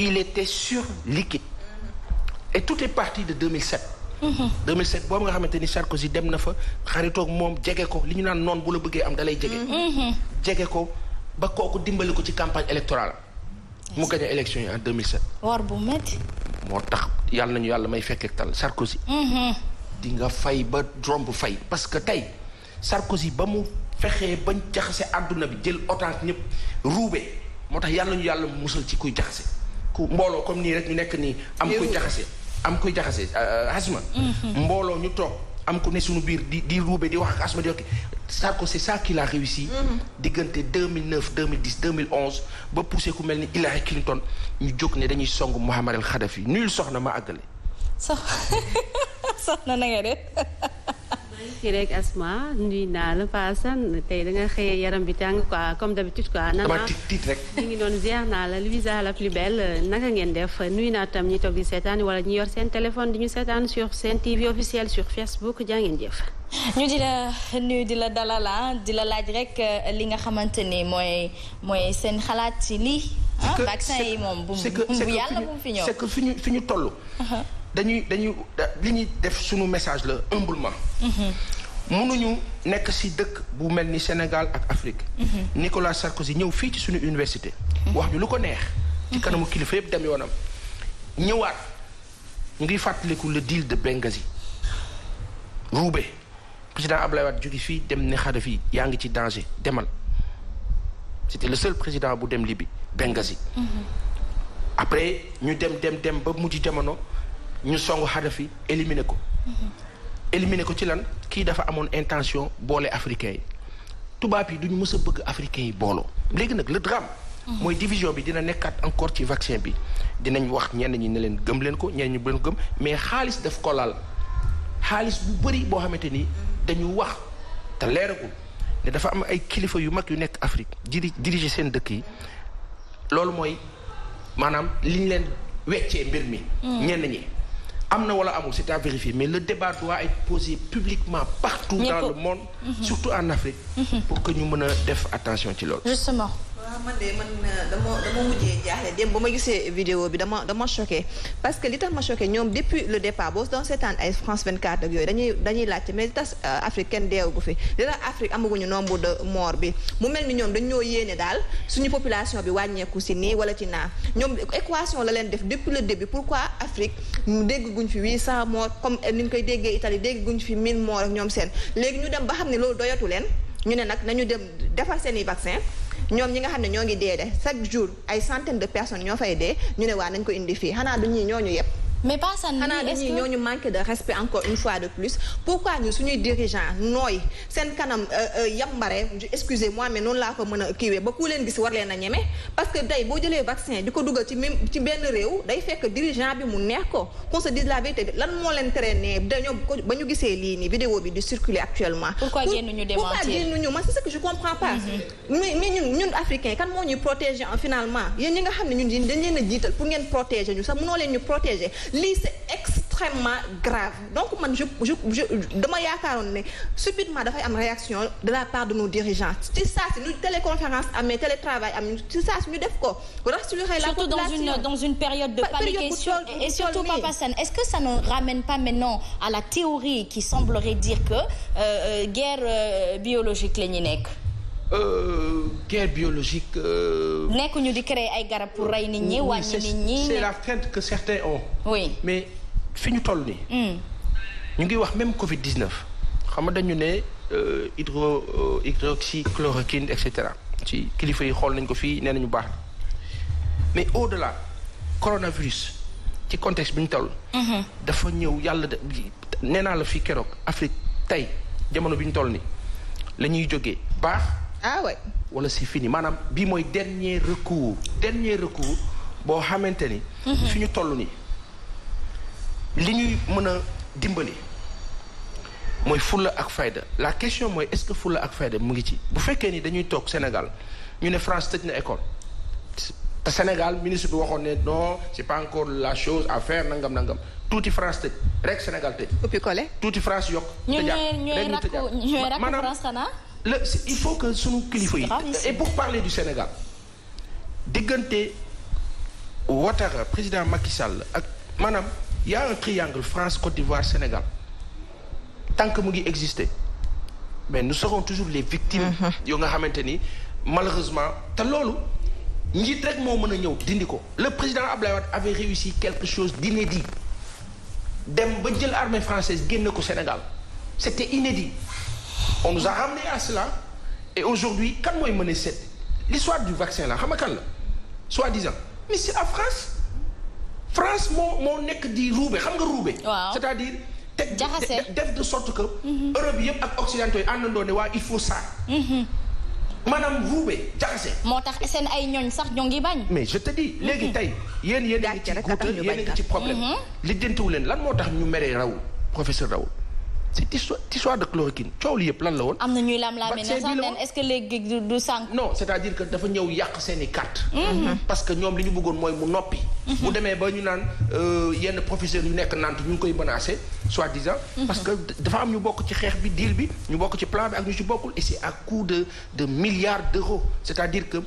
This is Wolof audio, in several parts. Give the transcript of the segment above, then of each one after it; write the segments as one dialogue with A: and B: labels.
A: il était sur liquide et tout est parti de 2007. 2007 boobu nga xamante ni Sarkozy dem na fa xaritoog moom jege ko li ñu naan noon bu la bëggee am dalay jege. jege ko ba kooku dimbali ko ci campagne électorale mu gagné élection yi en 2007.
B: war bu métti.
A: moo tax yàlla nañu yàlla may fekk tal Sarkozy. di nga fay ba romb fay parce que tey Sarkozy ba mu fexee bañ jaxase àdduna bi jël otage ñëpp ruube moo tax yàlla nañu yàlla musal ci kuy jaxase ku mbooloo comme nii rek ñu nekk nii am kuy jaxase asma mbooloo ñu toog am ku ne suñu biir di ruube di wax ak asma di wax Sarkozy c'est ça qu'il a réussi diggante 2009 2010 2011 ba poussé ku mel ni Hillary Clinton ñu jóg ne dañuy song Mouammar el Kadhafi nuyul soxna ma àggale
B: soxna na nga def
C: kii rek Asma nuyu naa la Pa Assane tey da nga xëyee yaram bi tàng quoi comme d'habitude quoi.
A: dama tiit rek.
C: ñu ngi doon ziar naa la Louisa la plus belle naka ngeen def nuyu naa tam ñi toog di seetaan wala ñi yor seen téléphone di ñu seetaan sur seen TV officiel sur Facebook jaa ngeen jëf.
B: ñu di la nuyu di la dalal di la laaj rek li nga xamante ni mooy seen xalaat ci lii. vaccin yi moom bu yàlla bu mu fi ñëw.
A: c'est que fi ñu toll. dañuy li ñuy def suñu message la humblement. mënuñu nekk ci dëkk bu mel ni Sénégal ak Afrique. Nicolas Sarkozy ñëw fii ci suñu université. wax ñu lu ko neex. ci kanamu kilifa yëpp dem yoonam. ñëwaat ñu ngi fàttaliku le deal de Benghazi. Roubaix président Abdoulaye Wade jóge fii dem ne Kadhafi yaa ngi ci danger demal. c'était le seul président bu dem Libye Benghazi. après ñu dem ba mujj jamono. ñu songu Kadhafi éliminer ko. éliminer ko ci lan kii dafa amoon intention boole africains yi tubaab yi duñu mës a bëgg africains yi booloo léegi nag le drame. mooy division bi dina nekkaat encore ci vaccin bi dinañ wax ñenn ñi ne leen gëm leen ko ñenn ñi bu leen ko gëm mais xaalis daf ko laal xaalis bu bëri boo xamante ni dañu wax te leeragul ne dafa am ay kilifa yu mag yu nekk Afrique diriger seen dëkk yi loolu mooy maanaam liñ leen weccee mbir mi. ñenn ñi. am na wala amul c'est à vérifier mais le débat doit être posé publiquement partout dans le monde surtout en Afrique pour que ñu mën a def attention ci loolu
B: justement
D: man dama mujjee jaaxle démb ba ma gisee vidéo bi dama choqué parce que li tax ma choqué ñoom depuis le départ boo doon seetaan ay France 24 ak yooyu dañuy laajte mais li tax Afrique kenn deewagu fi li tax Afrique amaguñu nombre de mort bi mu mel ni ñoom dañoo yéene daal suñu population bi wàññeeku si nii wala ci naa ñoom équation la leen def depuis le début pourquoi Afrique mu dégg guñ fi 800 morts comme ni ñu koy déggee Italie dégg guñ fi 1000 morts ak ñoom seen léegi ñu dem ba xam ne loolu doyatu leen ñu ne nag nañu dem defar seeni vaccin ñoom ñi nga xam ne ñoo ngi dee de chaque jour ay centaines de personnes ñoo fay dee ñu ne waa nañ ko indi fii xanaa du ñii ñooñu yëpp
B: mais pas ça
D: xanaa du ñii ñooñu manque de respect encore une fois de plus pourquoi ñu suñuy dirigeant nooy seen kanam yambare excusez-moi mais noonu laa ko mën a kiiwee ba ku leen gis war leen a ñeme parce que tey boo jëlee vaccin di ko dugal ci benn réew day fekk dirigeant bi mu neex ko qu'on se dise la vérité lan moo leen tere ne dañoo ba ñu gisee lii nii vidéo bi di circuler actuellement
B: pourquoi génnuñu démentir
D: man c'est ce que je comprends pas mais ñun africains kan moo ñuy protéger finalement yéen ñi nga xam ne ñun dañ leen a jiital pour ngeen protéger ñu sax mënoo leen ñu protéger lii c'est extrêmement grave donc man je dama yaakaaroon ne subitement dafay am réaction de la part de nos dirigeants ci saa si ñu téléconférence amee télétravail am ci saa si ñu def ko rassurer la population
B: surtout dans une période de panique et surtout Papa Assane est-ce que ça ne ramène pas maintenant à la théorie qui semblerait dire que guerre biologique la ñu nekk
A: guerre biologique.
B: nekkuñu di créer ay garab pour rey nit ñi wàññi nit ñi.
A: c'est la crainte que certains ont.
B: oui
A: mais fi ñu toll nii. ñu ngi wax même Covid-19 xam nga dañu ne hydroxychloroquine et cetera ci kilifa yi xool nañ ko fii nee nañu baax mais au-delà coronavirus ci contexte bi ñu toll. dafa ñëw yàlla nee naa la fii keroog Afrique tey jamono bi ñu toll nii la ñuy jógee baax.
D: ah ouais.
A: wala c'est fini maanaam bii mooy dernier recours boo xamante ni. fi ñu toll nii li ñuy mën a dimbali mooy fulla ak fayda la question mooy est-ce que fulla ak fayda mu ngi ci bu fekkee ni dañuy toog Sénégal ñu ne France tëj na école te Sénégal ministre bi waxoon ne non c'est pas encore la chose à faire nangam tuuti France tëj rek Sénégal tëj.
D: copier-coller
A: tuuti France yokk. tëjaat
B: ñooy rakku France xanaa.
A: il faut que sunu kilifa yi et pour parler du Sénégal diggante Ouattara président Macky Sall ak maanaam y a un triangle France Côte d'Ivoire Sénégal tant que mu ngi exister mais nous serons toujours les victimes. yoo nga xamante ni malheureusement te loolu njiit rek moo mën a ñëw dindi ko. Le président Abdoulaye Wade avait réussi quelque chose d'inédit dem ba jël armée française génne ko Sénégal c'était inédit on nous a ramené à cela et aujourd'hui kan mooy mën a seet l'histoire du vaccin là xam nga kan la soi-disant mais c'est la France moo nekk di ruube xam nga ruube.
B: waaw
A: c'est-à-dire def de sorte que. Europe yëpp ak occidentaux yi àndandoo ne waa il faut ça. maanaam ruube jaxase.
B: moo tax seen ay ñooñ sax ñoo ngi bañ.
A: mais je te dis léegi tey yéen a ngi ci guuta yéen a ngi ci problème. li jëntuwu leen lan moo tax ñu meree Raoult professeur Raoult. cette histoire de chloroquine coow li yëpp lan la woon. am
B: na ñuy lam-laamee ne sax nen est-ce que léegi du sànq.
A: non c'est-à-dire que dafa ñëw yàq seeni carte parce que ñoom li ñu bëggoon mooy mu noppi. bu demee ba ñu naan yenn professeurs yu nekk Nantes ñu ngi koy menacé soi-disant. parce que dafa am ñu bokk ci xeex bi deal bi ñu bokk ci plan bi ak ñu ci bokkul et c'est à coup de milliards d'euros c'est-à-dire que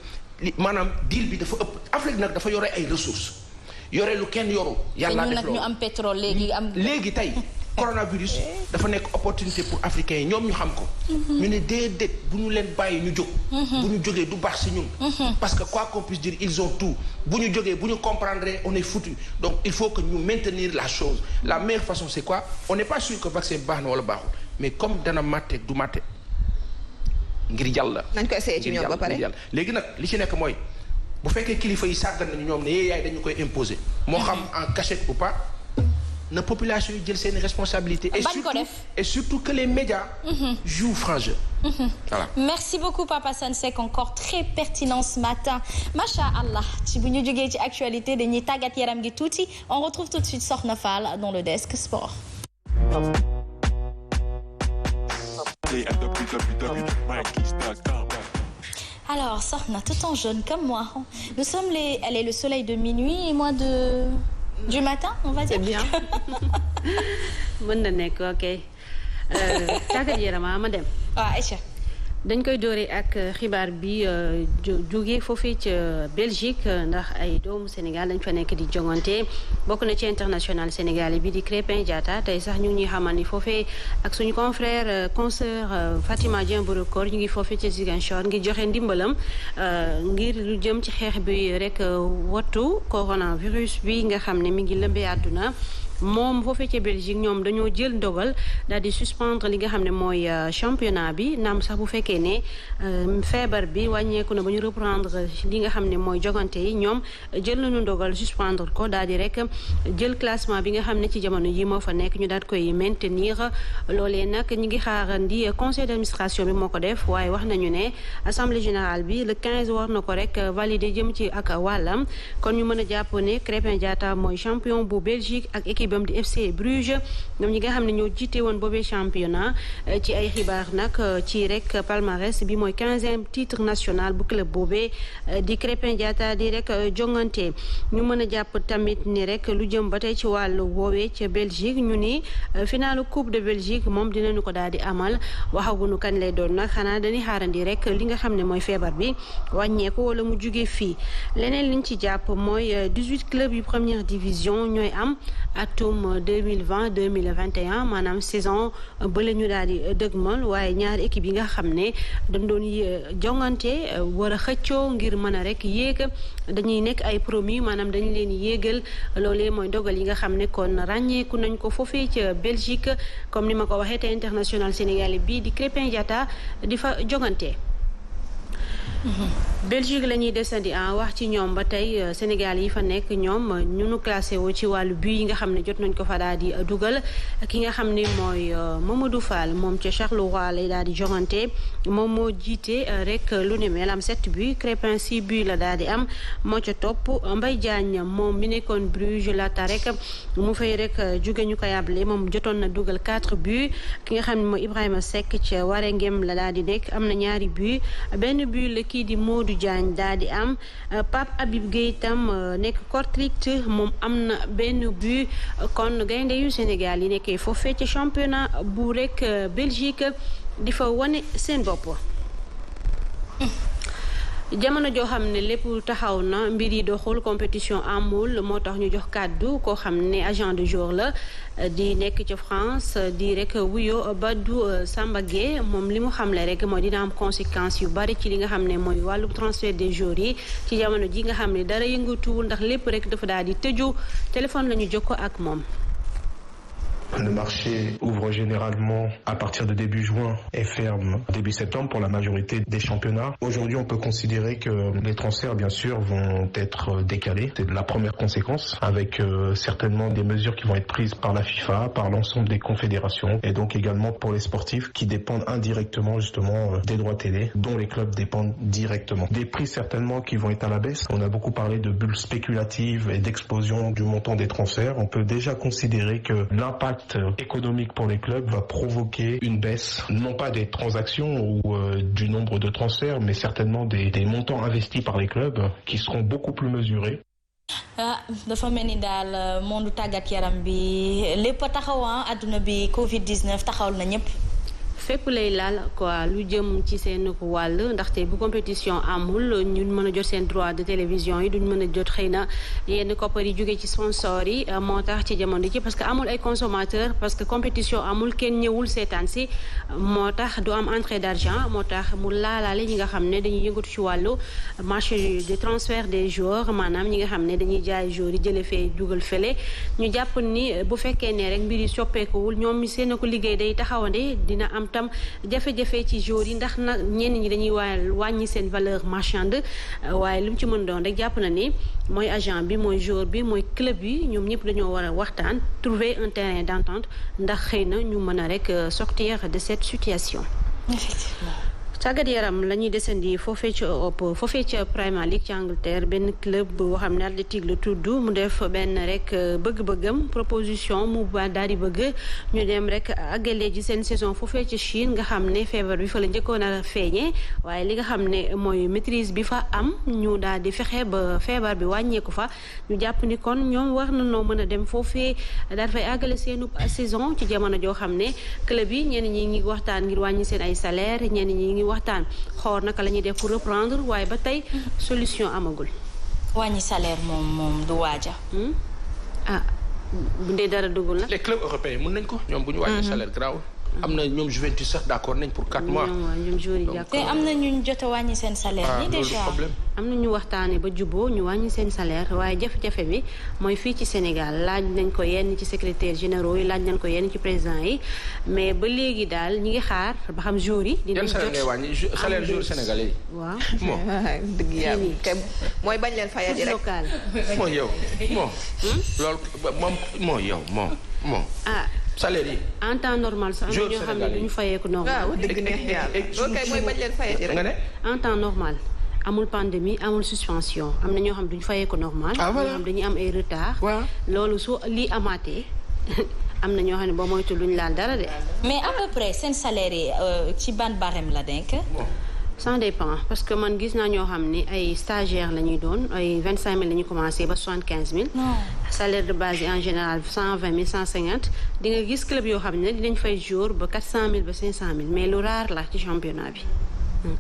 A: maanaam deal bi dafa ëpp Afrique nag dafa yore ay ressources yore lu kenn yoru. yàlla def loolu
B: ñu am pétrole léegi
A: tey. coronavirus dafa nekk opportunité pour africains yi ñoom ñu xam ko. ñu ne déedéet bu ñu leen bàyyi ñu jóg. bu ñu jógee du baax si ñun. parce que quoi qu'on puisse dire ils ont tout bu ñu jógee bu ñu comprendre on est foutu donc il faut que ñu maintenir la chose la meilleure façon c'est quoi on n'est pas sûr que vaccin baax na wala baaxul mais comme dana matte du matte ngir yàlla.
D: nañ ko essayé ci ñoom ba pare
A: léegi nag li ci nekk mooy bu fekkee kilifa yi sàggan nañu ñoom ne yaay dañu koy imposer. moo xam en cachette ou pas. na population yi jël seen responsabilité et surtout que les médias jouent franc jeu. Voilà.
B: Merci beaucoup Papa Sansek encore très pertinent ce matin macha allah ci bu ñu jógee ci actualité dañuy tàggat yaram gi tuuti on retrouve tout de suite Sokhna Fall dans le desk sport. Alors Sokhna tout en jaune comme moi nous sommes elle est le soleil de minuit et moi du matin on va dire.
C: C'est bien. mën na nekk ok tàggat yaram ma dem.
B: waaw Aïcha.
C: dañ koy dooree ak xibaar bi jóge foofee ca Belgique ndax ay doomu Sénégal dañ fa nekk di jongante bokk na ci international sénégalais bi di Krépin Diatta tey sax ñu ngi xamal ni foofee ak suñu confrère consoeur Fatima Dieng bu record ñu ngi foofee ca Ziguinchor ngir joxe ndimbalam ngir lu jëm ci xeex bi rek wattu coronavirus bi nga xam ne mi ngi lëmbee àdduna. moom foofee ca Belgique ñoom dañoo jël ndogal daal di suspendre li nga xam ne mooy championnat bi naam sax bu fekkee ne feebar bi wàññeeku na ba ñu reprendre li nga xam ne mooy jogante yi ñoom jël nañu ndogal suspendre ko daal di rek jël classement bi nga xam ne ci jamono yi moo fa nekk ñu daal koy maintenir loolee nag ñu ngi xaarandi conseil d'administration bi moo ko def waaye wax nañu ne assemblée générale bi le 15 war na ko rek valider jëm ci ak wàllam kon ñu mën a jàpp ne Krépin Diatta mooy champion bu Belgique ak équipe bam di FC Bruges ñoom ñi nga xam ne ñoo jiite woon boobee championnat ci ay xibaar nag ci rek palmarès bi mooy 15e titre national bu club boobee di Krépin Diatta di rek jongante ñu mën a jàpp tamit ni rek lu jëm ba tey ci wàllu woowee ca Belgique ñu ni finalu coupe de Belgique moom dinañu ko daal di amal waxaguñu kañ lay doon nag xanaa dañuy xaarandi rek li nga xam ne mooy feebar bi wàññeeku wala mu jugee fii leneen liñ ci jàpp mooy 18 clubs yu première division ñooy am atum 2020-2021 maanaam saison bële ñu daal di dëgmal waaye ñaari équipe yi nga xam ne dañ doon jongante war a xëccoo ngir mën a rek yéeg dañuy nekk ay promus maanaam dañu leen yéegal loolee mooy dogal yi nga xam ne kon ràññeeku nañ ko foofee ca Belgique comme ni ma ko waxee te international sénégalais bii di Krépin Diatta di fa jongante. Belgique la ñuy desandi wax ci ñoom ba tey Sénégal yi fa nekk ñoom ñu nu classé woo ci wàllu but yi nga xam ne jot nañ ko fa daal di dugal ki nga xam ne mooy Mamadou Fall moom ca Charleroi lay daal di jongante moom moo jiite rek lu ne mel am 7 buts Crépin 6 buts la daal di am moo ca topp Mbaye Diagne moom mi nekkoon Bruges laata rek mu fay rek jóge ñu ko yàble moom jotoon na dugal 4 buts ki nga xam ne mooy Ibrahima Seck ca Waregem la daal di nekk am na ñaari buts benn but la kii di Modou Diagne daal di am Pape Habib Gueye tam nekk Kortrijk moom am na benn but kon gaynde yu Sénégal yi nekkee foofee ci championnat bu rek Belgique di fa wane seen bopp. jamono joo xam ne lépp taxaw na mbir yi doxul compétition amul moo tax ñu jox kàddu koo xam ne agent de jour la di nekk ci France di rek wuyo Badou Samba Gueye moom li mu xamle rek mooy dina am conséquences yu bari ci li nga xam ne mooy wàllu transfert des joueurs yi ci jamono ji nga xam ne dara yëngatuwul ndax lépp rek dafa daal di tëju téléphone la ñu jokkoo ak moom.
E: Le marché ouvre généralement à partir de début juin et ferme début septembre pour la majorité des championnats. Aujourd'hui, on peut considérer que les transferts, bien sûr, vont être décalés. C'est la première conséquence, avec certainement des mesures qui vont être prises par la FIFA, par l'ensemble des confédérations, et donc également pour les sportifs qui dépendent indirectement justement des droits télé, dont les clubs dépendent directement. Des prix certainement qui vont être à la baisse. On a beaucoup parlé de bulles spéculatives et d'explosion du montant des transferts. On peut déjà considérer que l'impact économique pour les clubs va provoquer une baisse, non pas des transactions ou du nombre de transferts, mais certainement des montants investis par les clubs qui seront beaucoup plus mesurés.
B: dafa mel ni daal monde tàggat yaram bi lépp taxaw àdduna bi Covid-19 taxawal na ñëpp.
C: fépp lay laal quoi lu jëm ci seen wàll ndaxte bu compétition amul ñun mën a jot seen droit de télévision yi duñ mën a jot xëy na yenn koppar yi jóge ci sponsor yi moo tax ci jamono ci parce que amul ay consommateurs parce que compétition amul kenn ñëwul seetaan si moo tax du am entrée d'argent moo tax mu laalaale ñi nga xam ne dañuy yëngatu ci wàllu marché de transfert des joueurs maanaam ñi nga xam ne dañuy jaay joueurs yi jële fee jugal fële ñu jàpp ni bu fekkee ne rek mbir yi soppeekuwul ñoom mi seen ko liggéey day taxawande dina am tam jafe-jafe ci joueurs yi ndax nag ñenn ñi dañuy wàññi seen valeur marchande waaye lu mu ci mën doon rek jàpp na ni mooy agent bi mooy joueur bi mooy club yi ñoom ñëpp dañoo war a waxtaan trouver un terrain d'entente ndax xëy na ñu mën a rek sortir de cette situation. Effectivement. tàggat yaram la ñuy desandi foofee ca Premier League ci Angleterre benn club boo xam ne Athletic la tudd mu def benn rek bëgg-bëggam proposition mu daal di bëgg ñu dem rek àggale ji seen saison foofee ca Chine nga xam ne feebar bi fa la njëkkoon a feeñee waaye li nga xam ne mooy maîtrise bi fa am ñu daal di fexe ba feebar bi wàññeeku fa ñu jàpp ni kon ñoom war nañoo mën a dem foofee daal fay àggale seenu saison ci jamono joo xam ne club yi ñenn ñi ngi waxtaan ngir wàññi seen ay salaire ñenn ñi ngi waxtaan xool naka la ñuy def pour reprendre waaye ba tey solution amagul.
B: wàññi salaire moom du waaja.
C: bu dee dara dugul na.
A: les clubs européens mën nañ ko ñoom bu ñu wàññi salaire grave. am na ñoom Juventus sax d'accord nañ pour 4 mois.
C: ñoom joueurs yi d'accord
B: te am na ñu jot a wàññi seen salaire ni déjà.
C: am na ñu waxtaanee ba juboo ñu wàññi seen salaire waaye jafe-jafe bi mooy fii ci Sénégal laaj nañ ko yenn ci secrétaire généraux yi laaj nañ ko yenn ci président yi mais ba léegi daal ñi ngi xaar ba xam joueurs yi. dinañ jot
A: yan salaire ngay wàññi salaire joueurs sénégalais yi.
C: waaw
A: moo
D: dëgg yàlla te mooy bañ leen fayati rek.
C: local.
A: moo yow moo. loolu moom moo yow moo. salaire yi.
C: en temps normal sax am na ñoo xam ne duñu fayeeku normal.
D: waaw dëgg neex yàlla loolu kay mooy bañ leen fayati rek.
A: nga ne.
C: en temps normal amul pandémie amul suspension am na ñoo xam ne duñu fayeeku normal.
A: voilà
C: ñoo xam dañuy am ay retard.
A: waaw
C: loolu su lii amaatee am na ñoo xam ne boo moytu luñu laal dara de.
B: mais à peu près seen salaire yi ci ban barème la denk.
C: ça dépend parce que man gis naa ñoo xam ni ay stagiaires la ñuy doon ay 25000 la ñuy commencé ba 75000. salaire de base yi en général 120000 150 di nga gis club yoo xam ne dinañ fay jour ba 400000 ba 500000 mais lu rare la ci championnat bi.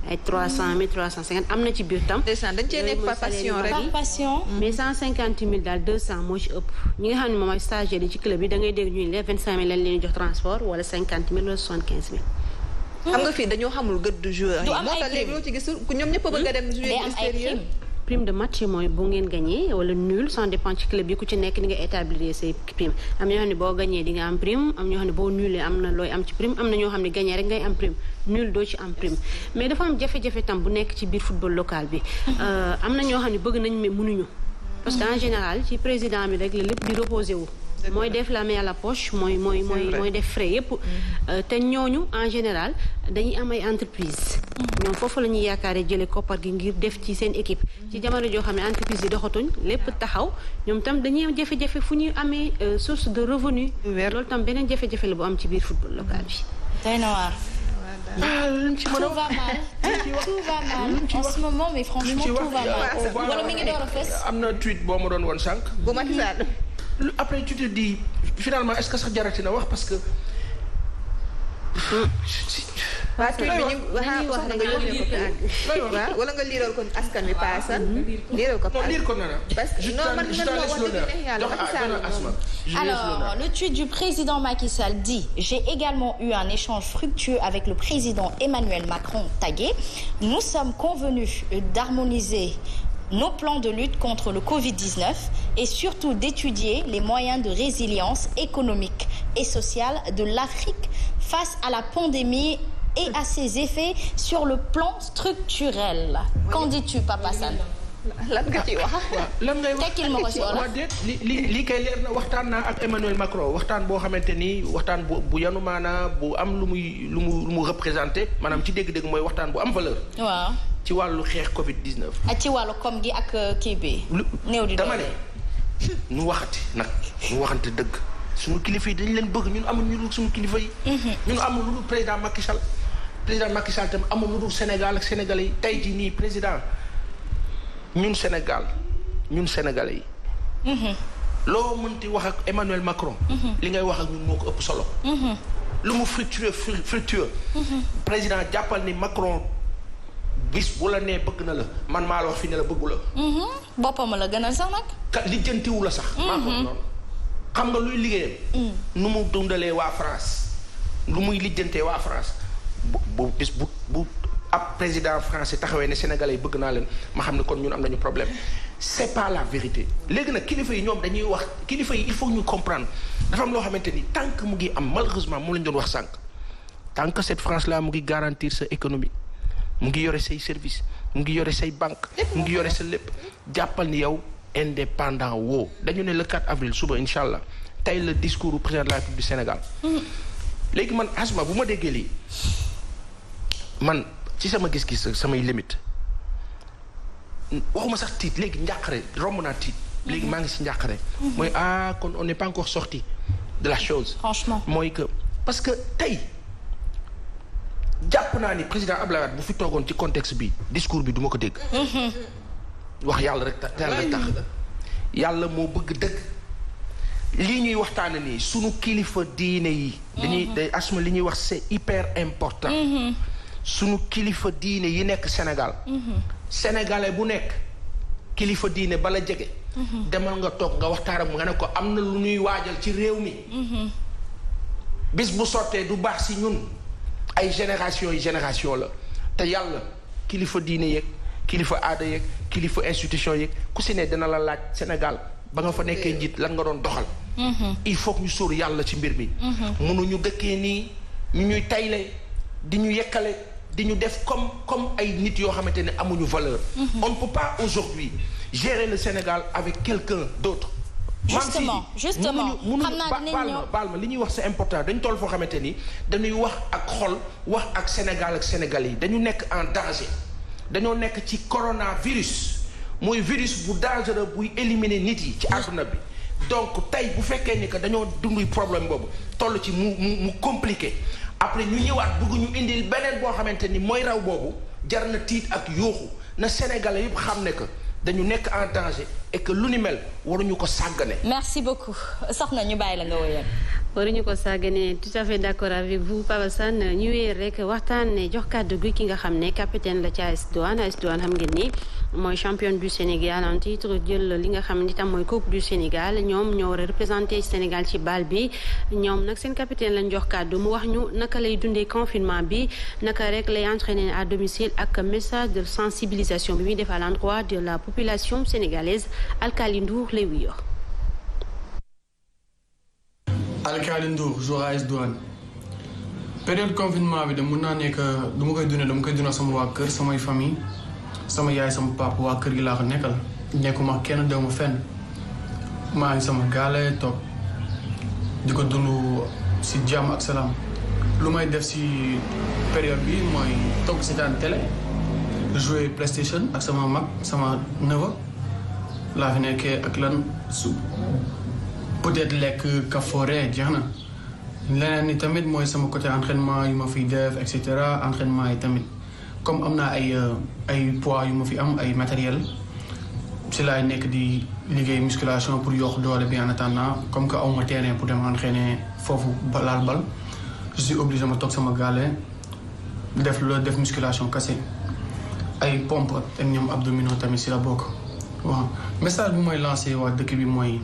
C: ay 300000 350 am na ci biir tam.
D: dañ cee nekk par passion rek.
B: par passion.
C: mais 150000 daal 200 moo ci ëpp ñi nga xam ne moom ay stagiaires yi ci club yi da ngay dégg ñu ne 25000 lañ leen jox transport wala 50000 wala 75000.
D: xam nga fii dañoo xamul gëdd joueur yi. moo tax léegi loo ci gisul ñoom ñëpp a bëgg a dem jouer extérieur.
C: prime de match mooy bu ngeen gagné wala nul ça dépend ci club yi ku ci nekk ni nga établir say prime am na ñoo xam ne boo gagné di nga am prime am ñoo xam ne boo nulé am na looy am ci prime am na ñoo xam ne gagné rek ngay am prime nul doo ci am prime mais dafa am jafe-jafe tam bu nekk ci biir football local bi am na ñoo xam ne bëgg nañ mais mënuñu parce que en général ci président bi rek la lépp di reposé wu mooy def la main à la poche mooy def frais yépp te ñooñu en général dañuy am ay entreprise ñoom foofu la ñuy yaakaaree jële koppar gi ngir def ci seen équipe ci jamono joo xam ne entreprise yi doxatuñ lépp taxaw ñoom tam dañuy am jafe-jafe fu ñuy amee source de revenu loolu tam beneen jafe-jafe la bu am ci biir football local bi.
B: doy na waar. Tout va mal. Tout va mal en ce moment mais franchement tout va mal. wala mi ngi door a fës.
A: am na tweet boo ma doon woon sànq.
D: bu Macky Sall.
A: après tu te dis finalement est-ce que sax jarati na wax parce que
D: waa tuuti bi ñu wax nga yónnee ko waaw wala nga liiral ko askan wi paasan liiral ko parce que non man
B: alors le tweet du président Macky Sall dit: j'ai également eu un échange fructueux avec le président Emmanuel Macron tagué. Nous sommes convenus d'harmoniser nos plans de lutte contre le Covid-19 et surtout d'étudier les moyens de résilience économique et sociale de l'Afrique face à la pandémie et à ses effets sur le plan structurel. Qu'en dis-tu, Papa Sane?
D: lan nga ci wax.
A: lan ngay wax
B: tekkil ma ko si wala.
A: li kay leer na waxtaan naa ak Emmanuel Macron waxtaan boo xamante ni waxtaan bu yanu maanaa bu am lu mu représenté maanaam ci dégg-dégg mooy waxtaan bu am valeur.
B: waaw.
A: ci wàllu xeex Covid-19.
B: ak ci wàllu koom gi ak kii bi. néew di
A: dama ne nu waxati nag nu waxante dëgg suñu kilifa yi dañu leen bëgg ñun amul ñu dul suñu kilifa yi. ñun amul lu dul président Macky Sall. président Macky Sall tam amul lu dul Sénégal ak Sénégalais yi tey jii nii président ñun Sénégal ñun Sénégalais yi. loo mënti wax ak Emmanuel Macron. li ngay wax ak ñun moo ko ëpp solo. lu mu fructueux. président jàppal ni Macron. bis bu la nee bëgg na la man maa la wax fi ne la bëggu la.
B: boppam la gënal sax nag.
A: lijjantiwu la sax. maa ko noonu xam nga luy liggéeyam. nu mu dundalee waa France lu muy lijjantee waa France bu bis bu ab président français taxawee ne sénégalais yi bëgg naa leen ma xam ne kon ñun am nañu problème c'est pas la vérité. léegi nag kilifa yi ñoom dañuy wax kilifa yi il faut ñu comprendre dafa am loo xamante ni tant que mu ngi am malheureusement mu lañ doon wax sànq tant que cette France là mu ngi garantir sa économie. mu ngi yore say service mu ngi yore say banque mu ngi yore sa lépp jàppal ni yow indépendant woo dañu ne le 4 avril suba incha allah tey le discours du président de la République du Sénégal. léegi man asma bu ma déggee lii man ci sama gis-gis samay limite waxuma sax tiit léegi njàqare romb naa tiit léegi maa ngi si njàqare mooy kon on n'est pas encore sorti de la chose.
B: franchement
A: mooy que parce que tey. jàpp naa ni président Abdoulaye Wade bu fi toogoon ci contexte bi discours bi du ma ko dégg. wax yàlla rek tax yàlla moo bëgg dëgg. lii ñuy waxtaane nii sunu kilifa diine yi. day asma li ñuy wax c'est hyper important. sunu kilifa diine yi nekk Sénégal. sénégalais bu nekk kilifa diine bala jege. demal nga toog nga waxtaan ak mu nga ne ko am na lu ñuy waajal ci réew mi. bis bu sottee du baax si ñun. ay génération la te yàlla kilifa diine yeeg kilifa aada yeeg kilifa institution yeeg ku si ne dina la laaj Sénégal ba nga fa nekkee njiit lan nga doon doxal. il faut que ñu sóor yàlla ci mbir mi. mënuñu dëkkee nii ñu ñuy tayle di ñu yekkale di ñu def comme ay nit yoo xamante ne amuñu valeur. on ne peut pas aujourd'hui gérer le Sénégal avec quelqu'un d'autre.
B: justement xam naa dinañ ñëw
A: baal ma li ñuy wax c'est important dañu toll foo xamante ni dañuy wax ak xol wax ak Sénégal ak Sénégalais yi dañu nekk en danger dañoo nekk ci coronavirus mooy virus bu dangereux buy éliminer nit yi ci àdduna bi donc tey bu fekkee ni que dañoo dunduy problème boobu toll ci mu compliqué après ñu ñëwaat bëgg ñu indil beneen boo xamante ni mooy raw boobu jar na tiit ak yooxu na Sénégalais yëpp xam ne que dañu nekk en danger et que lu ni mel waruñu ko sàggane.
B: merci beaucoup soxna ñu bàyyi la nga woyal.
C: waruñu ko sàggane tout à fait d'accord avec vous Papa Sane ñu wéer rek waxtaan ne jox kàddu gi ki nga xam ne capitaine la ci AS Douanes xam ngeen ni mooy championne du Sénégal en titre jël li nga xam ni tam mooy coupe du Sénégal ñoom ñoo war a représenté Sénégal ci bal bi ñoom nag seen capitaine lañ jox kàddu mu wax ñu naka lay dundee confinement bi naka rek lay entraîner à domicile ak message de sensibilisation bi muy def à l'endroit de la population sénégalaise Alkali Ndour lay wuyoo.
F: Alkali Ndour joueur AS Douanes période confinement bi de mun naa nekk dama koy dundee sama waa kër samay famille sama yaay sama papa waa kër gi laa ko nekkal nekkuma kenn dew ma fenn maa ngi sama gaale toog di ko dund si jàmm ak salaam lu may def si période bi mooy toog seetaan télé jouer PlayStation ak sama mag sama neveu laa fi nekkee ak lan su peut-être lekk kafoore jeex na leneen ni tamit mooy sama côté entraînement yu ma fiy def et cetera entraînement yi tamit comme am naa ay poids yu ma fi am ay matériel si laay nekk di liggéey musculation pour yokk doole bi en attendant comme que awma terrain pour dem entraîner foofu laal bal je suis obligé ma toog sama gaale def musculation kese ay pompe ak ñoom abdominaux tamit si la bokk waaw message bu mooy lancé waa dëkk bi mooy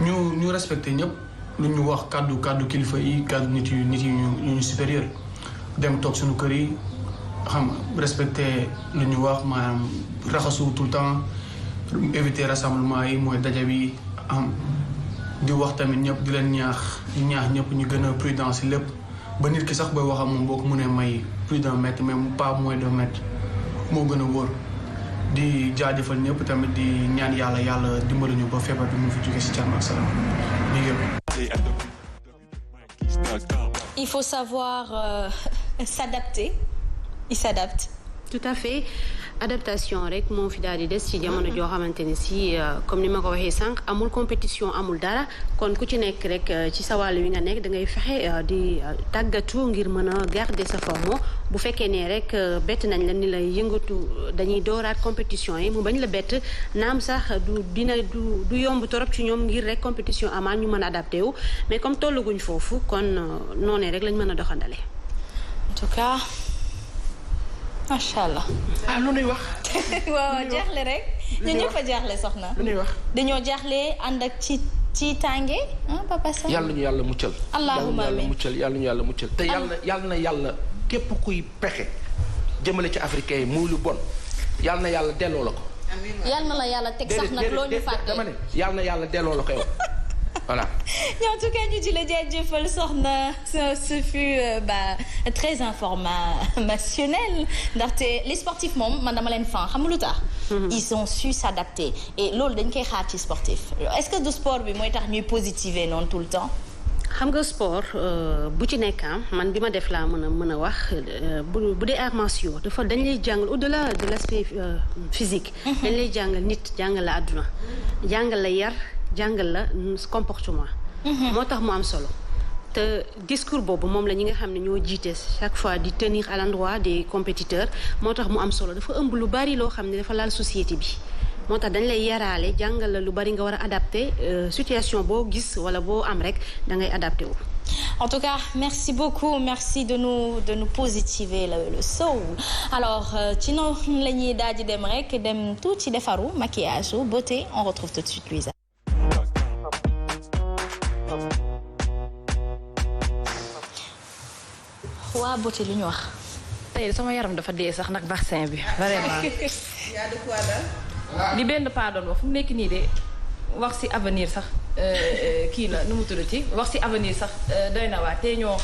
F: ñu respecté ñëpp lu ñu wax kàddu kilifa yi kàddu nit yi ñu supérieur dem toog suñu kër yi xam respecté lu ñu wax maanaam raxasu tout le temps éviter rassemblement yi mooy daje bi am di wax tamit ñëpp di leen ñaax ñëpp ñu gën a prudent si lépp ba nit ki sax booy wax ak moom boo ko mënee may plus d'un mètre mais pas moins d'un mètre moo gën a wóor di jaajëfal ñëpp tamit di ñaan yàlla dimbali ñu ba feebar bi mu fi jóge si jàmm ak salaam
B: Il faut savoir s'adapter. Il s'adapte.
C: Tout à fait adaptation rek moo fi daal di des ci jamono joo xamante ni si comme ni ma ko waxee sànq amul compétition amul dara kon ku ci nekk rek ci sa wàll wi nga nekk da ngay fexe di tàggatu ngir mën a garder sa forme bu fekkee ne rek bett nañ la ni lay yëngatu dañuy dooraat compétition yi mu bañ la bett naam sax du yomb torop ci ñoom ngir rek compétition amaan ñu mën a adapté wu mais comme tolluguñ foofu kon noonee rek lañ mën a doxandale.
B: En tout cas. macha allah.
A: lu nuy wax.
B: waaw jaaxle rek. ñun ñëpp a jaaxle soxna.
A: lu nuy wax.
B: dañoo jaaxle ànd ak ci tànge papa Sa.
A: yàlla ñu yàlla muccal.
B: allahumma amiin
A: yàlla ñu yàlla muccal te yàlla képp kuy pexe jëmale ci africain yi muy lu bon yàlla na yàlla delloo la ko.
B: yàlla na la yàlla teg sax nag loo ñu fàtte.
A: dama ne yàlla na yàlla delloo la ko yow. Voilà.
B: En tout cas ñu di la jaajëfal soxna ce fut très informationnel ndaxte les sportifs moom man dama leen fan xam nga lu tax. Ils ont su s'adapter et loolu dañ koy xaar ci sportif est-ce que du sport bi mooy tax ñuy positiver noonu tout le temps.
C: xam nga sport bu ci nekk man bi ma def laa mën a wax bu dee arts martiaux dafa dañ lay jàngal au-delà de l'aspect physique. dañ lay jàngal nit jàngal la àdduna jàngal la yar. jàngal la comportement. moo tax mu am solo te discours boobu moom la ñi nga xam ne ñoo jiite chaque fois di tenir à l'endroit des compétiteurs moo tax mu am solo dafa ëmb lu bari loo xam ne dafa laal société bi moo tax dañ lay yaraale jàngal la lu bari nga war a adapté situation boo gis wala boo am rek da ngay adapté wu.
B: En tout cas, merci beaucoup. Merci de nous positiver le soul. Alors, ci noonu la ñuy daal di dem rek dem tuuti defaru maquillage beauté on retrouve tout de suite Louisa. waa beauté lu ñu wax.
G: tey sama yaram dafa dee sax nag vaccin bi vraiment.
D: yaa de quoi daal.
G: li benn paa doon wax fu mu nekk nii de wax ci avenir sax kii la nu mu tuddati wax ci avenir sax doy na waa tey ñoo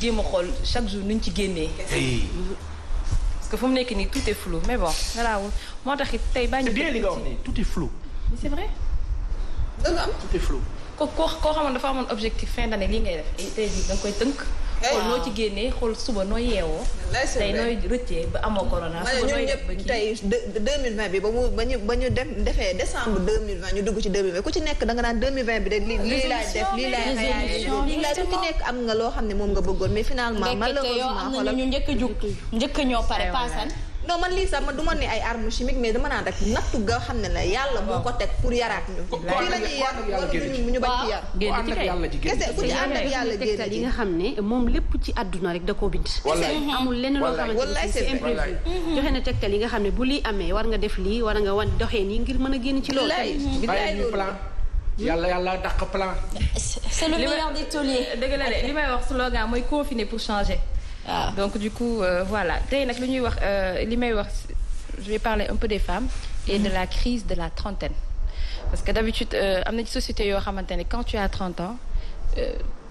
G: jéem a xool chaque jour nuñ ci génnee. parce que fu mu nekk nii tout est flou mais bon garaawul moo tax it tey bàyyi.
A: c'est bien li nga wax nii tout est flou.
G: mais c'est vrai.
D: dëgg am
A: tout est flou.
G: koo xamoon dafa amoon objectif fin d'année lii ngay def tey jii da nga koy tënk. xool noo ci génnee xool suba noo yeewoo. tey nooy rëccee ba amoo corona. suba nooy def ba kii
D: tey 2020 bi ba ñu defee décembre 2020 ñu dugg ci 2020 ku ci nekk da nga naan 2020 bi de lii laay def lii laay réalisé ku ci nekk am nga loo xam ne moom nga bëggoon mais finalement malheureusement
B: am na ñu njëkk a jug njëkk a ñoo pare paasan.
D: non man lii sax man du ma ne ay armes chimiques mais dama naan rek nattu nga xam ne la yàlla moo ko teg pour yaraat ñu. fii la ñuy yar wala ñu bañ ci yar.
A: génn ci kay
D: kese ku ci ànd ak yàlla génn
C: yi nga xam ne moom lépp ci àdduna rek da koo bind. amul lenn loo xamante ni c'est imprévu. joxe na tegtal yi nga xam ne bu lii amee war nga def lii war nga wan doxee nii ngir mën a génn ci loolu.
A: bàyyi ñu plan. yàlla dàq plan.
B: c'est le meilleur des tauliers.
G: dëgg la de li may wax slogan mooy confiner pour changer. Ah. Donc du coup voilà tey nag li ñuy wax li may wax je vais parler un peu des femmes et de la crise de la trentaine parce que d'habitude am na ci société yoo xamante ne quand tu as 30 ans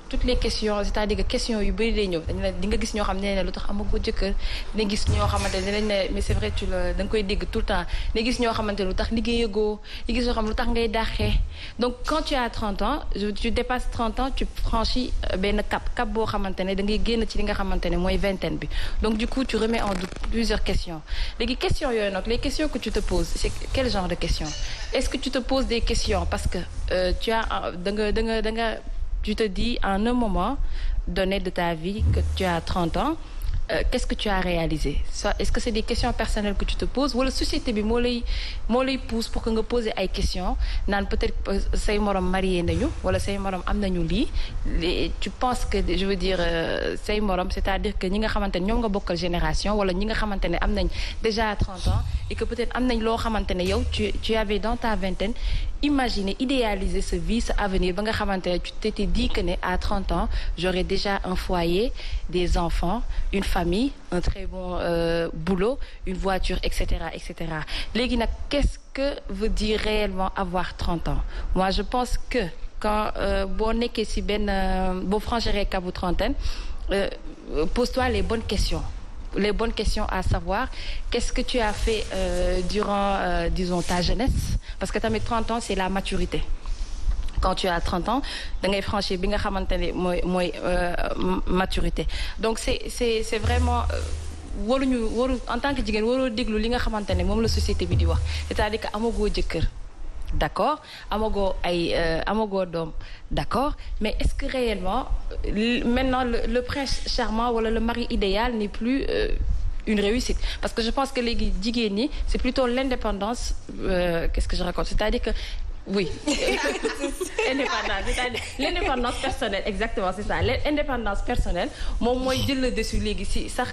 G: toutes les questions c'est-à-dire que questions yu bëri day ñëw dañ la di nga gis ñoo xam ne lu tax amagoo jëkkër dina gis ñoo xamante ne dinañ ne mais c'est vrai da nga koy dégg tout le temps dina gis ñoo xamante ne lu tax liggéeyagoo di gis ñoo xam lu tax ngay dàqee donc quand tu as 30 ans tu dépasses 30 ans tu franchis benn cap boo xamante ne da ngay génn ci li nga xamante ne mooy vingtaine bi donc du coup tu remets en doute plusieurs questions léegi questions yooyu nag les questions que tu te poses c'est quel genre de questions est-ce que tu te poses des questions parce que tu as tu te dis à un moment donné de ta vie que tu as 30 ans qu'est-ce que tu as réalisé est-ce que c'est des questions personnelles que tu te poses wala société bi moo lay pousse pour que nga poser ay questions naan peut-être say morom marié nañu wala say morom am nañu lii tu penses que je veux dire say morom c'est-à-dire que ñi nga xamante ne ñoom nga bokkal génération wala ñi nga xamante ne am nañ déjà 30 ans et que peut-être am nañ loo xamante ne yow tu avais dans ta vingtaine imaginer idéaliser sa vie sa avenir ba nga xamante ne tu t'étais dit que ne à 30 ans j'aurais déjà un foyer des enfants une famille un très bon boulot une voiture etc léegi nag qu'est-ce que veut dire réellement avoir 30 ans moi je pense que quand boo nekkee ci benn boo franchiree capu trentaine pose-toi les bonnes questions à savoir qu'est-ce que tu as fait durant disons ta jeunesse parce que tamit 30 ans c'est la maturité quand tu as 30 ans da ngay franchir bi nga xamante ne mooy maturité donc c'est vraiment waru en tant que jigéen waroo déglu li nga xamante ne moom la société bi di wax c'est-à-dire que amagoo jëkkër d'accord amagoo doom d'accord mais est-ce que réellement maintenant le prince charmant wala le mari idéal n'est plus une réussite parce que je pense que léegi jigéen ñi c'est plutôt l'indépendance qu'est-ce que je raconte c'est-à-dire que oui indépendance c'est-à-dire l'indépendance personnelle exactement c'est ça l'indépendance personnelle moom mooy jël le dessus léegi si sax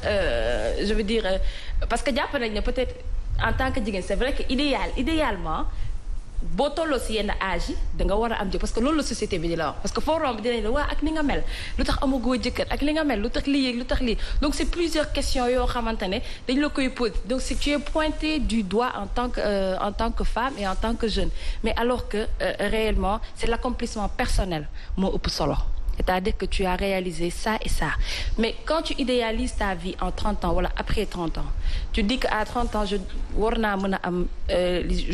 G: je veux dire parce que jàpp nañ ne peut-être en tant que jigéen c'est vrai que idéalement boo tolloo si yenn âge yi da nga war a am jëkkër parce que loolu la société bi di la wax parce que foo romb dinañ la waa ak ni nga mel lu tax amagoo jëkkër ak li nga mel lu tax lii lu tax lii donc c'est plusieurs questions yoo xamante ne dañ la koy poser donc si tu es pointé du doigt en tant que femme et en tant que jeune mais alors que réellement c'est l'accomplissement personnel moo ëpp solo c'est-à-dire que tu as réalisé ça et ça mais quand tu idéalises ta vie en 30 ans wala après 30 ans tu dis que à 30 ans je war naa mën a am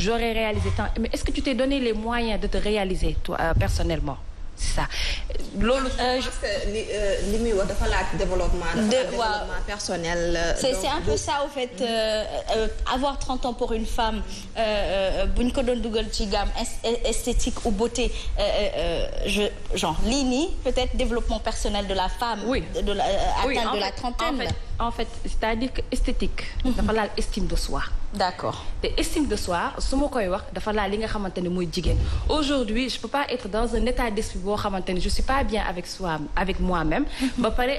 G: j'aurais réalisé tant mais est-ce que tu t'es donné les moyens de te réaliser toi personnellement c'est ça loolu
D: li muy wax dafa laaj développement personnel
B: c'est un peu ça au fait avoir 30 ans pour une femme bu ñu ko doon dugal ci gamme esthétique ou beauté genre lii nii peut-être développement personnel de la femme de la atteinte de la trentaine
G: en fait c'est-à-dire que esthétique dafa laal estime de soi
B: d'accord
G: te estime de soi su ma koy wax dafa laal li nga xamante ne mooy jigéen aujourd'hui je peux pas être dans un état d'esprit boo xamante ne je suis pas bien avec moi-même ba pare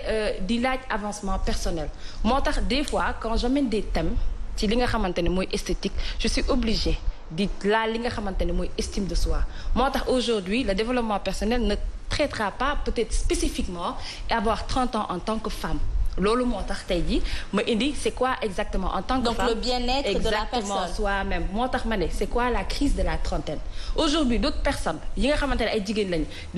G: di laaj avancement personnel moo tax des fois quand j'amène des thèmes ci li nga xamante ne mooy esthétique je suis obligée di laal li nga xamante ne mooy estime de soi moo tax aujourd'hui le développement personnel ne traitera pas peut-être spécifiquement avoir 30 ans en tant que femme loolu moo tax tey jii ma indi c'est quoi exactement en tant que
B: donc
G: femme
B: le bien-être de la personne
G: soi-même moo tax ma ne c'est quoi la crise de la trentaine aujourd'hui d'autres personnes yi nga xamante ne ay jigéen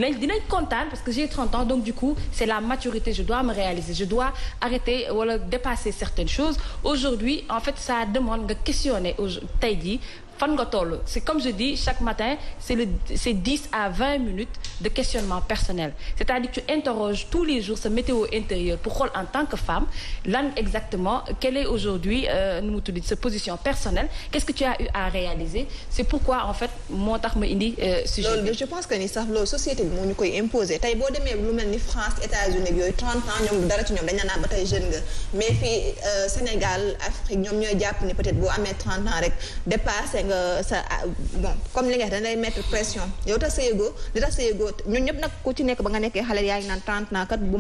G: lañu dinañ kontaan parce que j'ai 30 ans donc du coup c'est la maturité je dois me réaliser je dois arrêter wala dépasser certaines choses aujourd'hui en fait ça demande nga questionner tey jii fan nga toll c'est comme je dis chaque matin c'est 10 à 20 minutes de questionnement personnel c'est-à-dire que tu interroges tous les jours sa météo intérieure pour xool en tant que femme lan exactement quelle est aujourd'hui nu mu tudd sa position personnelle qu'est-ce que tu as eu à réaliser c'est pourquoi en fait moo tax ma indi sujet
D: loolu je pense que ni sax loolu société bi moo ñu koy imposer tey boo demee lu mel ni France États-Unis yooyu 30 ans ñoom dara ci ñoom dañ naan ba tey jeune nga mais fii Sénégal Afrique ñoom ñooy jàpp ni peut-être boo amee 30 ans rek dépassé nga sa bon comme li nga xam ne day mettre pression yow tax sa yëgoo li tax sa yëgoo ñun ñëpp nag ku ci nekk ba nga nekkee xale yaa ngi naan 30 ans kat bu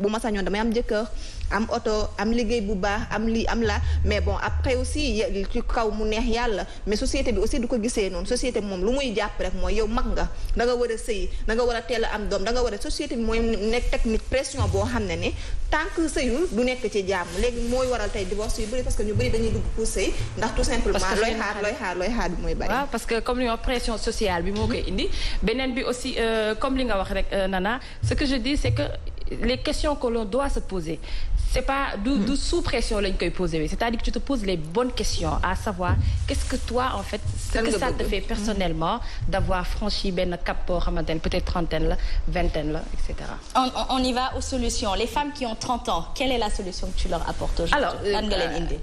D: ma sañoon damay am jëkkër am oto am liggéey bu baax am lii am la mais bon après aussi ci kaw mu neex yàlla mais société bi aussi du ko gisee noonu société bi moom lu muy jàpp rek mooy yow mag nga da nga war a sëyi da nga war a teel a am doom da nga war a société bi mooy nekk technique pression boo xam ne ni tant que sëyul du nekk ci jàmm léegi mooy waral tey divorce yu bëri parce que ñu bëri dañuy dugg pour sëy ndax tout simplement looy xaar bi mooy bari
G: waaw parce que comme li nga pression sociale bi moo koy indi beneen bi aussi comme li nga wax rek Nana ce que je dis c'est que les questions que l'on doit se poser c'est pas du sous pression lañ koy poser c'est-à-dire que tu te poses les bonnes questions à savoir qu'est-ce que toi en fait ce que ça te fait personnellement d'avoir franchi benn cap boo xamante ne peut-être trentaine la vingtaine la etc.
B: On y va aux solutions les femmes qui ont 30 ans quelle est la solution que tu leur apportes aujourd'hui
G: alors
B: lan nga leen indi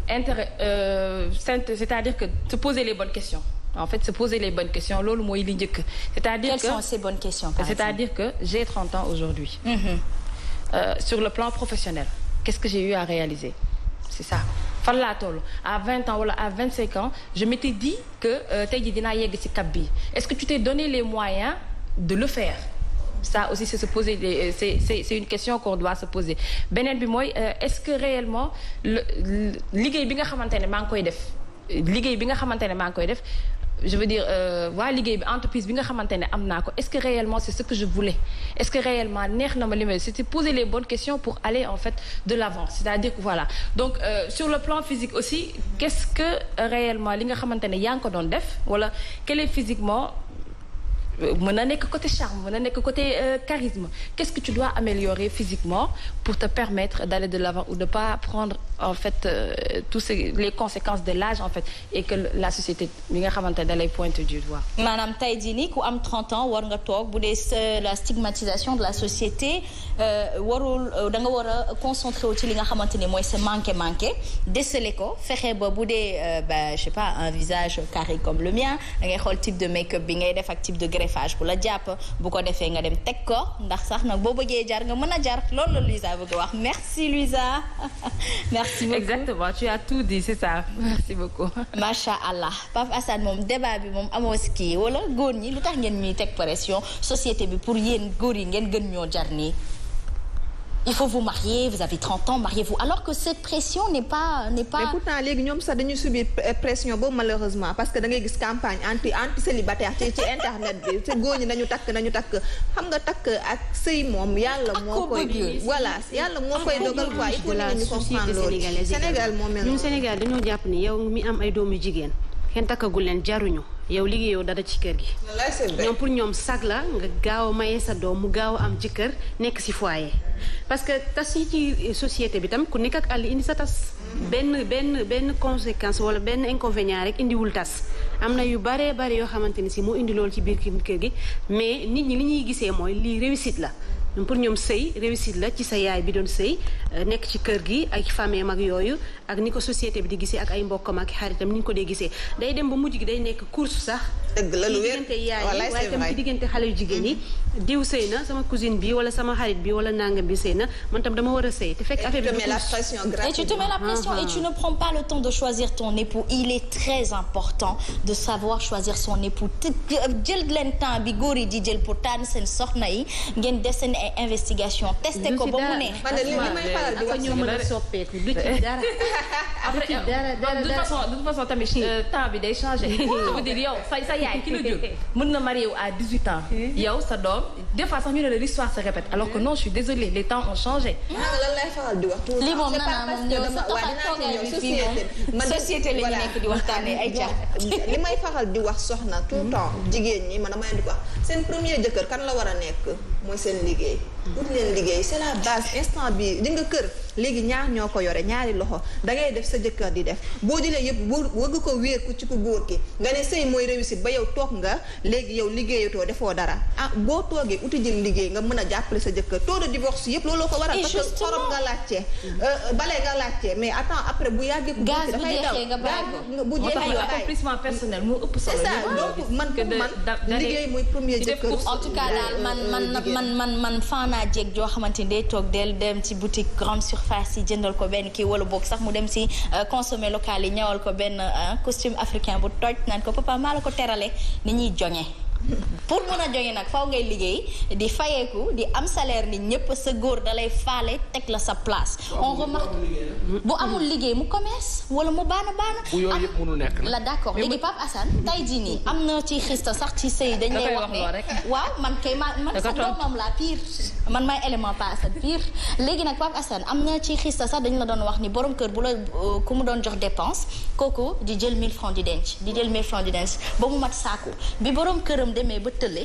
G: c'est-à-dire que te poser les bonnes questions en fait se poser les bonnes questions loolu mooy li njëkk c'est-à-dire
B: quelles sont ces bonnes questions par
G: c'est-à-dire que j'ai 30 ans aujourd'hui sur le plan professionnel qu'est-ce que j'ai eu à réaliser c'est ça fan laa toll à 20 ans wala à 25 ans je m'étais dit que tey jii dinaa yegg ci cap bi est-ce que tu t'es donné les moyens de le faire ça aussi c'est se poser c'est une question qu'on doit se poser beneen bi mooy est-ce que réellement liggéey bi nga xamante ne maa ngi koy def je veux dire waa liggéey bi entreprise bi nga xamante ne am naa ko est-ce que réellement c'est ce que je voulais est-ce que réellement neex na ma li may c'était poser les bonnes questions pour aller en fait de l'avant c'est-à-dire que voilà donc sur le plan physique aussi qu'est-ce que réellement li nga xamante ne yaa ngi ko doon def wala quel est physiquement mën na nekk côté charme mën na nekk côté charisme qu'est-ce que tu dois améliorer physiquement pour te permettre d'aller de l'avant ou de pas prendre en fait tous les conséquences de l'âge en fait et que la société mi nga xamante ne da lay pointe du doigt.
B: maanaam tey jii nii ku am 30 ans war nga toog bu dee la stigmatisation de la société warul da nga war a concentrer wu ci li nga xamante ni mooy sa manqué déceler ko fexe ba bu dee je sais pas un visage carré comme le mien da ngay xool type de make-up bi ngay def ak type de greffage bu la jàpp bu ko defee nga dem teg ko ndax sax nag boo bëggee jar nga mën a jar loolu la Louisa bëgg wax merci Louisa merci beaucoup
G: exactement tu as tout dit c'est ça merci beaucoup.
B: macha allah Pape Assane moom débat bi moom amoo ski wala góor ñi lu tax ngeen ñuy teg pression société bi pour yéen góor yi ngeen gën ñoo jar nii. Il faut vous marier, vous avez 30 ans, mariez-vous. Alors que cette pression n'est pas... Mais
D: pourtant, léegi ñoom sax dañuy subir pression boobu malheureusement parce que da ngay gis campagne anti célibataire ci internet bi te góor ñi nañu takk xam nga takk ak sëy moom yàlla moo koy voilà yàlla moo koy dogal quoi il faut ñu comprendre loolu Sénégal moo mel
C: ñun Sénégal dañoo jàpp ni yow mi am ay doomu jigéen kenn takkagul leen jaruñu yow liggéeyoo dara ci kër gi ñoom pour ñoom sag la nga gaaw a maye sa doom mu gaaw a am ci kër nekk ci foyer parce que tas yi ci société bi tam ku nekk ak àll indi sa tas benn conséquence wala benn inconvénient rek indiwul tas am na yu bare yoo xamante ni si moo indi loolu ci biir kër gi mais nit ñi li ñuy gisee mooy lii réussite la pour ñoom sëy réussite la ci sa yaay bi doon sëy nekk ci kër gi ak famille mag yooyu ak ni ko société bi di gisee ak ay mbokkam ak xaritam ni ñu ko dee gisee day dem ba mujj gi day nekk course sax
D: dëgg la lu wér
C: diggante yaay yi waaye tam ci diggante xale yu jigéen yi diw sëy na sama cousine bi wala sama xarit bi wala nangam bi sëy na man tam dama war a sëy te fekk affaire bi
B: et tu te mets la pression et tu ne prends pas le temps de choisir ton époux il est très important de savoir choisir son époux jël leen temps bi góor yi di jël pour tànn seen soxna yi ngeen def seen ay investigation testé ko ba mu ne
D: li may faral di wax
C: ñoo mën a soppeeku du ci dara
G: après de toute façon tamit temps bi day changer ça veut dire yow sa yaay ki la jur mën na marié wu à 18 ans yow sa doom des fois sax ñu ne la l'histoire se répète alors que non je suis désolée les temps ont changé
D: lan lay faral di wax tout
B: li moom nana moom ñëw sa toogaay bi fii moom société la ñu nekk di waxtaanee ay jar
D: li may faral di wax soxna tout le temps jigéen ñi man damay di ko wax seen premier jëkkër kan la war a nekk mooy seen liggéey ut leen liggéey c'est la base instant bi di nga kër léegi ñaar ñoo ko yore ñaari loxo da ngay def sa jëkkër di def boo jëlee yëpp wëgg ko wéer ku ci ko góor ki nga ne sëy mooy réussite ba yow toog nga léegi yow liggéeyatoo defoo dara boo toogee uti jël liggéey nga mën a jàppale sa jëkkër taux de divorce yëpp looloo ko waral parce que xorom nga laajte bale nga laajte mais attends après bu yàggee ko
B: gaz bu jeexee nga bàyyi
D: bu jeexee nga
G: accomplissement personnel moo ëpp solo
D: c'est ça donc man liggéey mooy premier jëkkër
B: en tout cas daal man faanaa jeeg joo xamante ni day toog del dem ci boutique grande surface yi jëndal ko benn kii wala boog sax mu dem ci consommer local yi ñawal ko benn costume africain bu toj naan ko papa maa la ko terale ni ñuy joŋe pour mën a jóge nag faw ngay liggéey di fayeeku di am salaire ni ñëpp sa góor dalay faale teg la sa place on remarque bu amul liggéey mu commerce wala mu baana
A: bu yooyu yëpp mënu nekk
B: la d'accord léegi Pape Assane tey jii nii am na ci xista sax ci sëy dañ lay wax ne waaw man kay man sax doomam la pire man may élément Pape Assane pire léegi nag Pape Assane am na ci xista sax dañ la doon wax ni borom kër bu la ku mu doon jox dépense kooku di jël 1000 francs di denc ba mu mat saaku bi borom këram demee ba tële